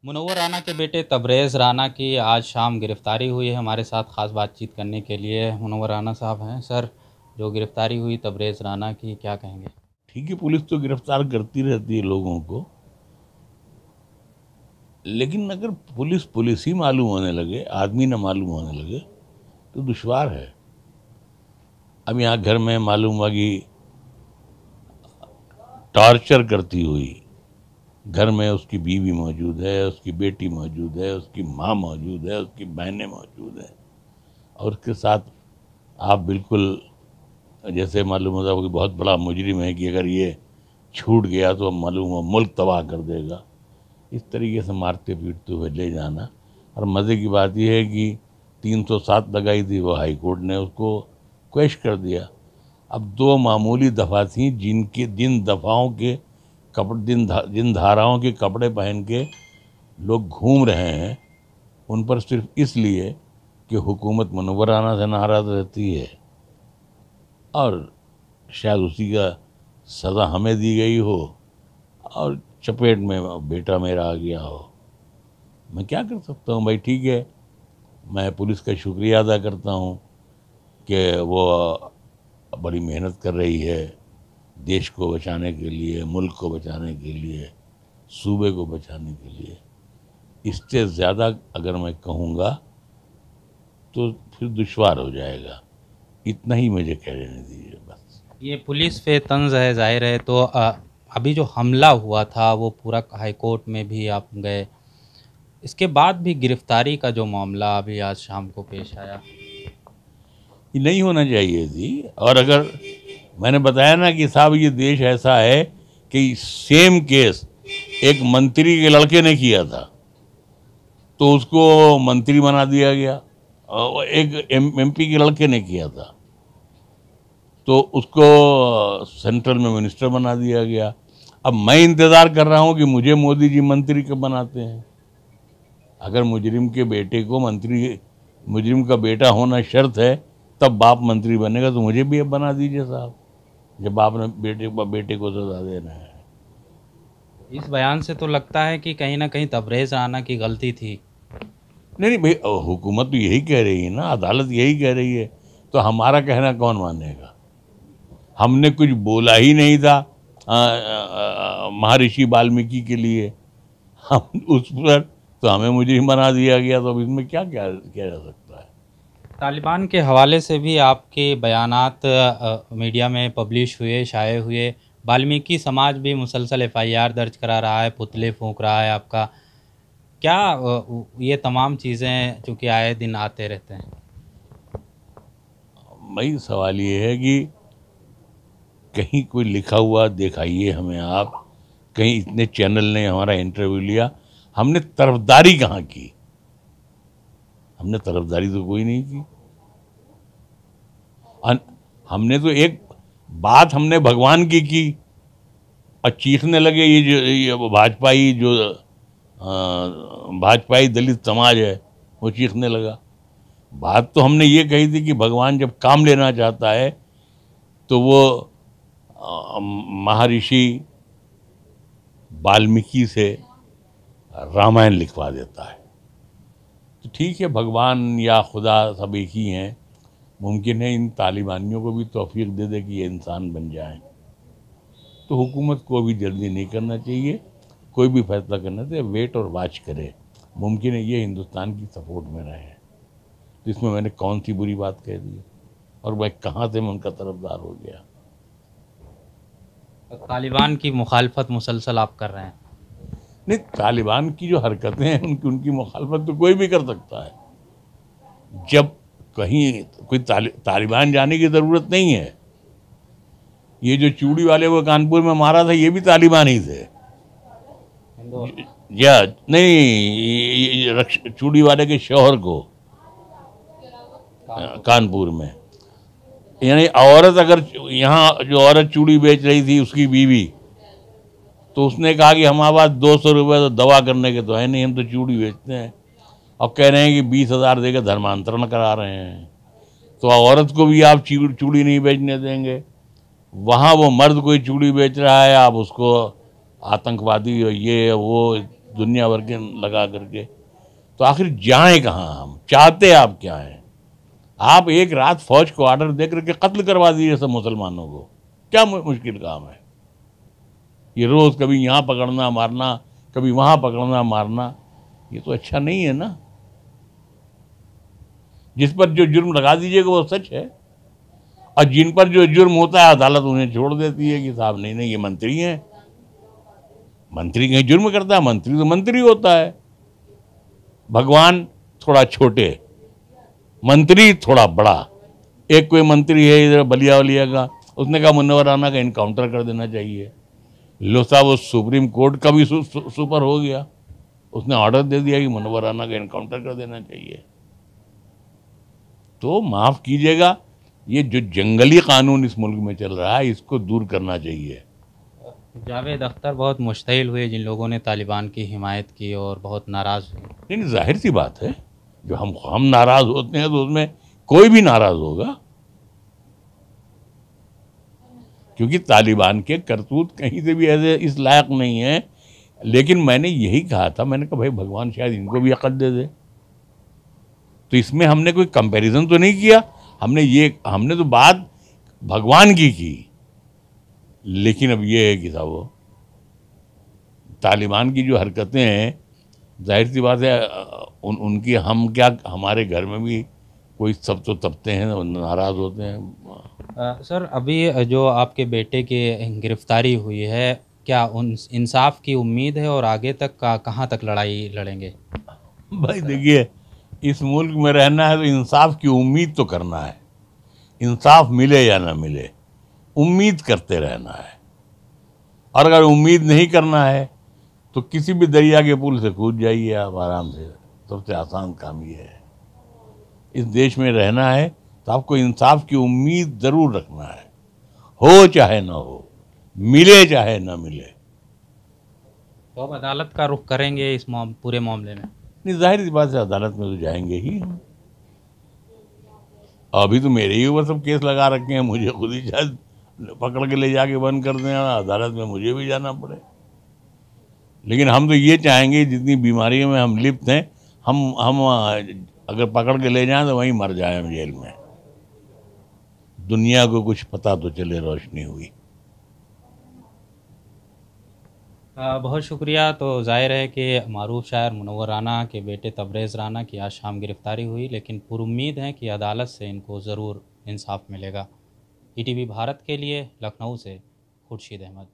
मुनव्वर राना के बेटे तबरेज़ राना की आज शाम गिरफ़्तारी हुई है। हमारे साथ ख़ास बातचीत करने के लिए मुनव्वर राना साहब हैं। सर, जो गिरफ़्तारी हुई तबरेज़ राना की, क्या कहेंगे? ठीक है, पुलिस तो गिरफ्तार करती रहती है लोगों को, लेकिन अगर पुलिस पुलिस ही मालूम होने लगे, आदमी न मालूम होने लगे तो दुश्वार है। अब यहाँ घर में मालूम हुआ कि टॉर्चर करती हुई घर में उसकी बीवी मौजूद है, उसकी बेटी मौजूद है, उसकी माँ मौजूद है, उसकी बहनें मौजूद हैं, और उसके साथ आप बिल्कुल जैसे मालूम होता है कि बहुत बड़ा मुजरिम है कि अगर ये छूट गया तो मालूम हुआ मुल्क तबाह कर देगा, इस तरीके से मारते पीटते हुए ले जाना। और मज़े की बात यह है कि 307 लगाई थी, वो हाई कोर्ट ने उसको क्वेश कर दिया। अब दो मामूली दफ़ा थी जिन दफ़ाओं के कपड़े जिन धाराओं के कपड़े पहन के लोग घूम रहे हैं, उन पर सिर्फ इसलिए कि हुकूमत मुनव्वर राना से नाराज़ रहती है और शायद उसी का सज़ा हमें दी गई हो और चपेट में बेटा मेरा आ गया हो। मैं क्या कर सकता हूँ भाई? ठीक है, मैं पुलिस का शुक्रिया अदा करता हूँ कि वो बड़ी मेहनत कर रही है देश को बचाने के लिए, मुल्क को बचाने के लिए, सूबे को बचाने के लिए। इससे ज़्यादा अगर मैं कहूँगा तो फिर दुश्वार हो जाएगा। इतना ही मुझे कह लेने दीजिए बस। ये पुलिस पे तंज़ है, ज़ाहिर है। तो अभी जो हमला हुआ था वो पूरा हाई कोर्ट में भी आप गए, इसके बाद भी गिरफ़्तारी का जो मामला अभी आज शाम को पेश आया, ये नहीं होना चाहिए थी। और अगर मैंने बताया ना कि साहब ये देश ऐसा है कि सेम केस एक मंत्री के लड़के ने किया था तो उसको मंत्री बना दिया गया, और एक एमपी के लड़के ने किया था तो उसको सेंट्रल में मिनिस्टर बना दिया गया। अब मैं इंतज़ार कर रहा हूँ कि मुझे मोदी जी मंत्री कब बनाते हैं। अगर मुजरिम के बेटे को मंत्री, मुजरिम का बेटा होना शर्त है तब बाप मंत्री बनेगा, तो मुझे भी अब बना दीजिए साहब, जब आपने बेटे को सजा देना है। इस बयान से तो लगता है कि कहीं ना कहीं तबरेज़ राना की गलती थी। नहीं नहीं भाई, हुकूमत तो यही कह रही है ना, अदालत यही कह रही है, तो हमारा कहना कौन मानेगा? हमने कुछ बोला ही नहीं था महर्षि वाल्मीकि के लिए, हम उस पर तो हमें मुजरिम बना दिया गया, तो अब इसमें क्या क्या किया जा सकता है? तालिबान के हवाले से भी आपके बयानात मीडिया में पब्लिश हुए, शाये हुए। वाल्मीकि समाज भी मुसलसल एफआईआर दर्ज करा रहा है, पुतले फूंक रहा है आपका। क्या ये तमाम चीज़ें चूँकि आए दिन आते रहते हैं? भाई सवाल ये है कि कहीं कोई लिखा हुआ दिखाइए हमें आप, कहीं इतने चैनल ने हमारा इंटरव्यू लिया, हमने तरफदारी कहाँ की? हमने तरफदारी तो कोई नहीं की। हमने तो एक बात हमने भगवान की और चीखने लगे ये भाजपाई जो भाजपाई दलित समाज है वो चीखने लगा। बात तो हमने ये कही थी कि भगवान जब काम लेना चाहता है तो वो महर्षि वाल्मीकि से रामायण लिखवा देता है। तो ठीक है, भगवान या खुदा सब एक ही हैं। मुमकिन है इन तालिबानियों को भी तौफीक दे दे कि ये इंसान बन जाएं। तो हुकूमत को भी जल्दी नहीं करना चाहिए, कोई भी फैसला करना चाहिए, वेट और वाच करे। मुमकिन है ये हिंदुस्तान की सपोर्ट में रहे हैं, तो इसमें मैंने कौन सी बुरी बात कह दी और मैं कहाँ से मैं उनका तरफदार हो गया? तालिबान की मुखालफत मुसलसल आप कर रहे हैं? नहीं, तालिबान की जो हरकतें हैं उनकी मुखालफत तो कोई भी कर सकता है। जब कहीं कोई तालिबान जाने की ज़रूरत नहीं है। ये जो चूड़ी वाले वो कानपुर में मारा था ये भी तालिबान ही थे। या नहीं, चूड़ी वाले के शौहर को कानपुर में, यानी औरत, अगर यहाँ जो औरत चूड़ी बेच रही थी उसकी बीवी, तो उसने कहा कि हमारे पास 200 रुपये तो दवा करने के तो है नहीं, हम तो चूड़ी बेचते हैं, और कह रहे हैं कि 20,000 देकर धर्मांतरण करा रहे हैं। तो औरत को भी आप चूड़ी नहीं बेचने देंगे। वहाँ वो मर्द कोई चूड़ी बेच रहा है, आप उसको आतंकवादी और ये वो दुनिया भर के लगा करके, तो आखिर जाएं कहाँ हम? चाहते आप क्या हैं? आप एक रात फौज को ऑर्डर दे करके कत्ल करवा दीजिए सब मुसलमानों को, क्या मुश्किल काम है? ये रोज़ कभी यहाँ पकड़ना मारना, कभी वहाँ पकड़ना मारना, ये तो अच्छा नहीं है ना। जिस पर जो जुर्म लगा दीजिएगा वो सच है, और जिन पर जो जुर्म होता है अदालत उन्हें छोड़ देती है कि साहब नहीं नहीं ये मंत्री हैं। मंत्री कहीं जुर्म करता है? मंत्री तो मंत्री होता है। भगवान थोड़ा छोटे, मंत्री थोड़ा बड़ा। एक कोई मंत्री है इधर बलिया वलिया का, उसने कहा मुनव्वर राना का इनकाउंटर कर देना चाहिए। लो साहब वो सुप्रीम कोर्ट का भी सुपर हो गया, उसने ऑर्डर दे दिया कि मुनव्वर राना का इनकाउंटर कर देना चाहिए। तो माफ़ कीजिएगा, ये जो जंगली कानून इस मुल्क में चल रहा है इसको दूर करना चाहिए। जावेद अख्तर बहुत मुश्तइल हुए जिन लोगों ने तालिबान की हिमायत की और बहुत नाराज़ हुए। नहीं, जाहिर सी बात है, जो हम नाराज़ होते हैं तो उसमें कोई भी नाराज़ होगा, क्योंकि तालिबान के करतूत कहीं से भी ऐसे इस लायक नहीं है। लेकिन मैंने यही कहा था, मैंने कहा भाई भगवान शायद इनको भी अकल दे दे। तो इसमें हमने कोई कंपैरिजन तो नहीं किया, हमने तो बात भगवान की। लेकिन अब ये है कि साहब वो तालिबान की जो हरकतें हैं, जाहिर सी बात है उनकी हम क्या, हमारे घर में भी कोई सब तो तपते हैं, नाराज़ होते हैं। सर अभी जो आपके बेटे की गिरफ्तारी हुई है, क्या उन इंसाफ की उम्मीद है और आगे तक कहाँ तक लड़ाई लड़ेंगे? भाई देखिए, इस मुल्क में रहना है तो इंसाफ की उम्मीद तो करना है। इंसाफ मिले या ना मिले, उम्मीद करते रहना है। और अगर उम्मीद नहीं करना है तो किसी भी दरिया के पुल से कूद जाइए आप आराम से, सबसे आसान काम ये है। इस देश में रहना है तो आपको इंसाफ की उम्मीद ज़रूर रखना है, हो चाहे ना हो, मिले चाहे ना मिले। तो अब अदालत का रुख करेंगे इस पूरे मामले में? नहीं, जाहिर सी बात है अदालत में तो जाएंगे ही हम। अभी तो मेरे ही ऊपर सब केस लगा रखे हैं, मुझे खुद ही शायद पकड़ के ले जाके बंद कर दें और अदालत में मुझे भी जाना पड़े। लेकिन हम तो ये चाहेंगे जितनी बीमारियों में हम लिप्त हैं, हम अगर पकड़ के ले जाएं तो वहीं मर जाएं हम जेल में, दुनिया को कुछ पता तो चले रोशनी हुई। बहुत शुक्रिया। तो ज़ाहिर है कि मारूफ शायर मुनव्वर राना के बेटे तबरेज़ राना की आज शाम गिरफ़्तारी हुई, लेकिन पुरुम्मीद है कि अदालत से इनको ज़रूर इंसाफ मिलेगा। ईटीवी भारत के लिए लखनऊ से खुर्शीद अहमद।